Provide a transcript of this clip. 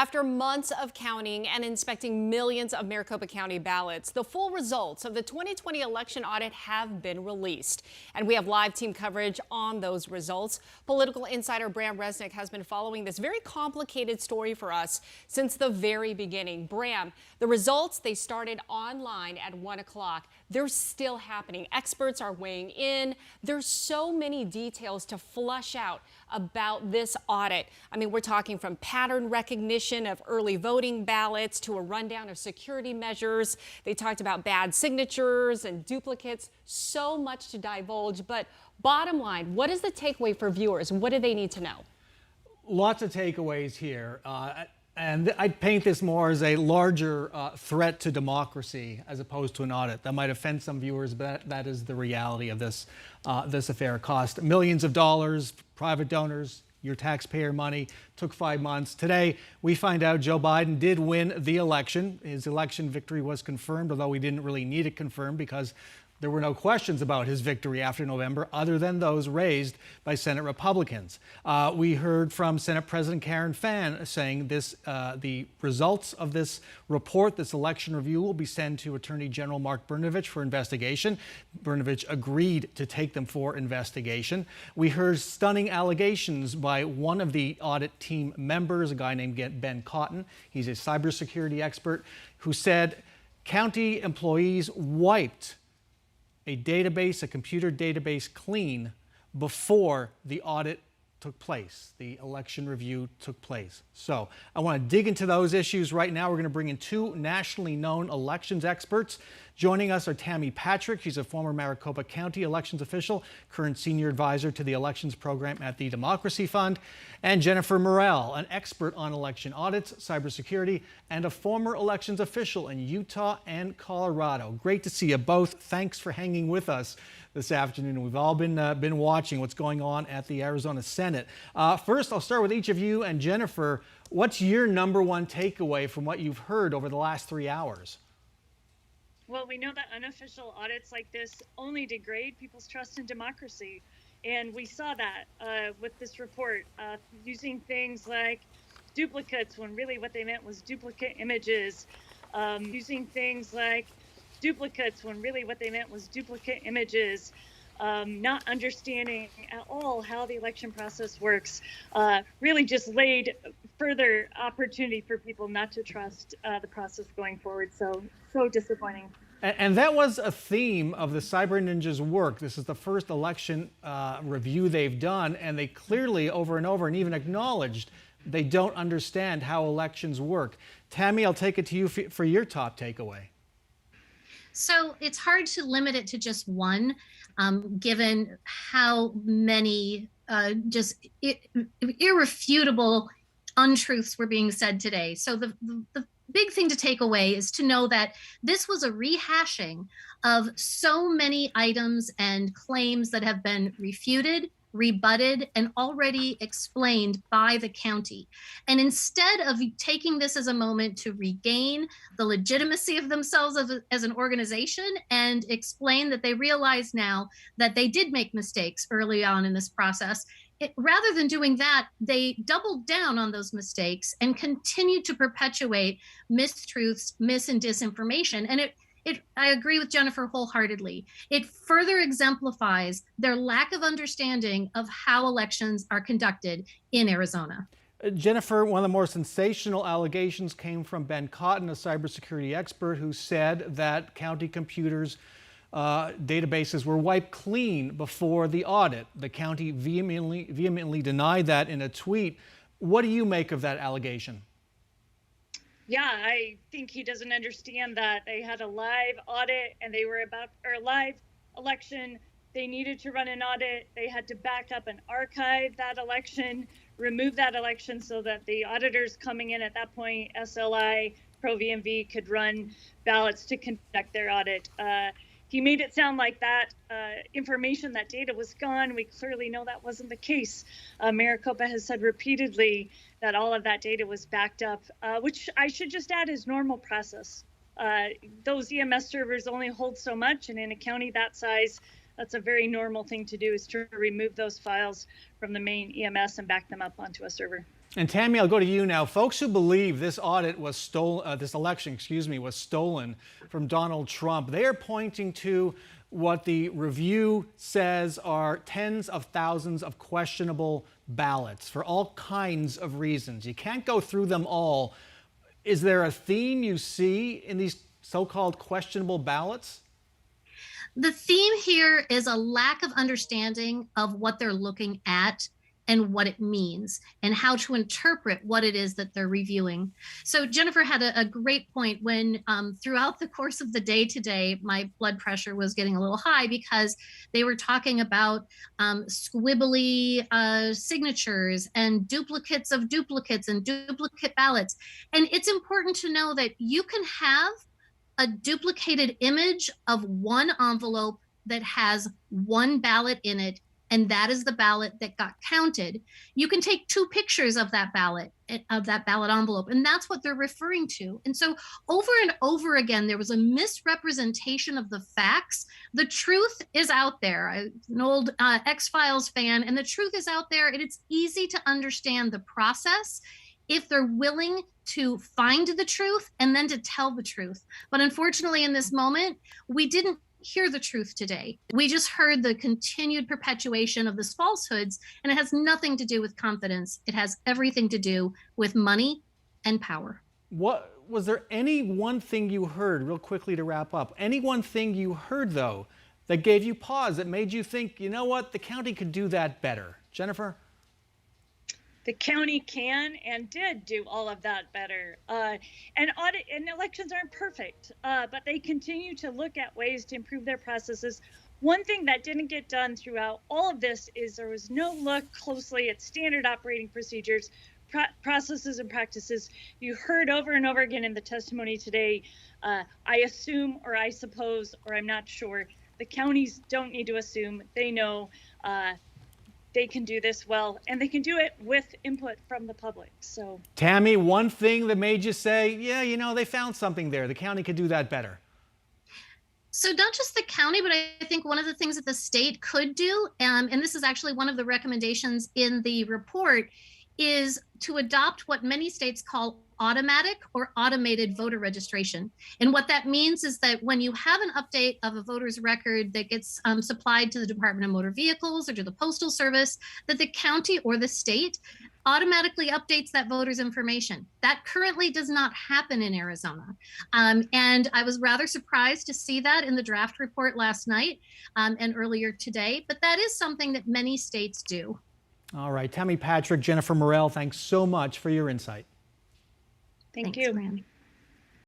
After months of counting and inspecting millions of Maricopa County ballots, the full results of the 2020 election audit have been released. And we have live team coverage on those results. Political insider Bram Resnick has been following this very complicated story for us since the very beginning. Bram, the results, they started online at 1 o'clock. They're still happening. Experts are weighing in. There's so many details to flush out about this audit. I mean, we're talking from pattern recognition of early voting ballots to a rundown of security measures. They talked about bad signatures and duplicates. So much to divulge. But bottom line, what is the takeaway for viewers? What do they need to know? Lots of takeaways here. And I'd paint this more as a larger threat to democracy as opposed to an audit. That might offend some viewers, but that is the reality of this affair. It cost millions of dollars, private donors, your taxpayer money, took 5 months. Today, we find out Joe Biden did win the election. His election victory was confirmed, although we didn't really need it confirmed because there were no questions about his victory after November other than those raised by Senate Republicans. We heard from Senate President Karen Fann saying the results of this report, this election review, will be sent to Attorney General Mark Brnovich for investigation. Brnovich agreed to take them for investigation. We heard stunning allegations by one of the audit team members, a guy named Ben Cotton. He's a cybersecurity expert who said county employees wiped a computer database clean before the audit took place, the election review took place. So I want to dig into those issues right now. We're going to bring in two nationally known elections experts. Joining us are Tammy Partick. She's a former Maricopa County elections official, current senior advisor to the elections program at the Democracy Fund, and Jennifer Morrell, an expert on election audits, cybersecurity, and a former elections official in Utah and Colorado. Great to see you both. Thanks for hanging with us this afternoon. We've all been watching what's going on at the Arizona Senate. First, I'll start with each of you, and Jennifer, what's your number one takeaway from what you've heard over the last 3 hours? Well, we know that unofficial audits like this only degrade people's trust in democracy. And we saw that with this report, using things like duplicates when really what they meant was duplicate images, using things like duplicates when really what they meant was duplicate images, not understanding at all how the election process works, really just laid further opportunity for people not to trust the process going forward. So disappointing. And that was a theme of the Cyber Ninjas' work. This is the first election review they've done, and they clearly over and over and even acknowledged they don't understand how elections work. Tammy, I'll take it to you for your top takeaway. So it's hard to limit it to just one, given how many irrefutable untruths were being said today. So the big thing to take away is to know that this was a rehashing of so many items and claims that have been refuted, rebutted, and already explained by the county. And instead of taking this as a moment to regain the legitimacy of themselves as an organization and explain that they realize now that they did make mistakes early on in this process, rather than doing that, they doubled down on those mistakes and continued to perpetuate mistruths, mis and disinformation. And I agree with Jennifer wholeheartedly. It further exemplifies their lack of understanding of how elections are conducted in Arizona. Jennifer, one of the more sensational allegations came from Ben Cotton, a cybersecurity expert, who said that county computers databases were wiped clean before the audit. The county vehemently denied that in a tweet. What do you make of that allegation? Yeah, I think he doesn't understand that they had a live audit and they were a live election. They needed to run an audit. They had to back up and archive that election, remove that election so that the auditors coming in at that point, SLI, Pro VMV, could run ballots to conduct their audit. He made it sound like that information, that data was gone. We clearly know that wasn't the case. Maricopa has said repeatedly that all of that data was backed up, which I should just add is normal process. Those EMS servers only hold so much, and in a county that size, that's a very normal thing to do, is to remove those files from the main EMS and back them up onto a server. And Tammy, I'll go to you now. Folks who believe this audit was stolen, this election, was stolen from Donald Trump, they are pointing to what the review says are tens of thousands of questionable ballots for all kinds of reasons. You can't go through them all. Is there a theme you see in these so-called questionable ballots? The theme here is a lack of understanding of what they're looking at and what it means and how to interpret what it is that they're reviewing. So Jennifer had a great point when throughout the course of the day today, my blood pressure was getting a little high because they were talking about squibbly signatures and duplicates of duplicates and duplicate ballots. And it's important to know that you can have a duplicated image of one envelope that has one ballot in it, and that is the ballot that got counted. You can take two pictures of that ballot envelope, and that's what they're referring to. And so over and over again, there was a misrepresentation of the facts. The truth is out there. I'm an old X-Files fan, and the truth is out there, and it's easy to understand the process if they're willing to find the truth and then to tell the truth. But unfortunately, in this moment, we didn't hear the truth today. We just heard the continued perpetuation of these falsehoods, and it has nothing to do with confidence. It has everything to do with money and power. What was there any one thing you heard, real quickly to wrap up, any one thing you heard, though, that gave you pause, that made you think, you know what, the county could do that better? Jennifer? The county can and did do all of that better. And audit and elections aren't perfect, but they continue to look at ways to improve their processes. One thing that didn't get done throughout all of this is there was no look closely at standard operating procedures, processes, and practices. You heard over and over again in the testimony today, I assume, or I suppose, or I'm not sure. The counties don't need to assume. They know they can do this well, and they can do it with input from the public. So, Tammy, one thing that made you say, yeah, you know, they found something there. The county could do that better. So not just the county, but I think one of the things that the state could do, and this is actually one of the recommendations in the report, is to adopt what many states call automatic or automated voter registration. And what that means is that when you have an update of a voter's record that gets supplied to the Department of Motor Vehicles or to the Postal Service, that the county or the state automatically updates that voter's information. That currently does not happen in Arizona. And I was rather surprised to see that in the draft report last night and earlier today, but that is something that many states do. All right, Tammy Partick, Jennifer Morrell, thanks so much for your insight. thank Thanks, you. Fran.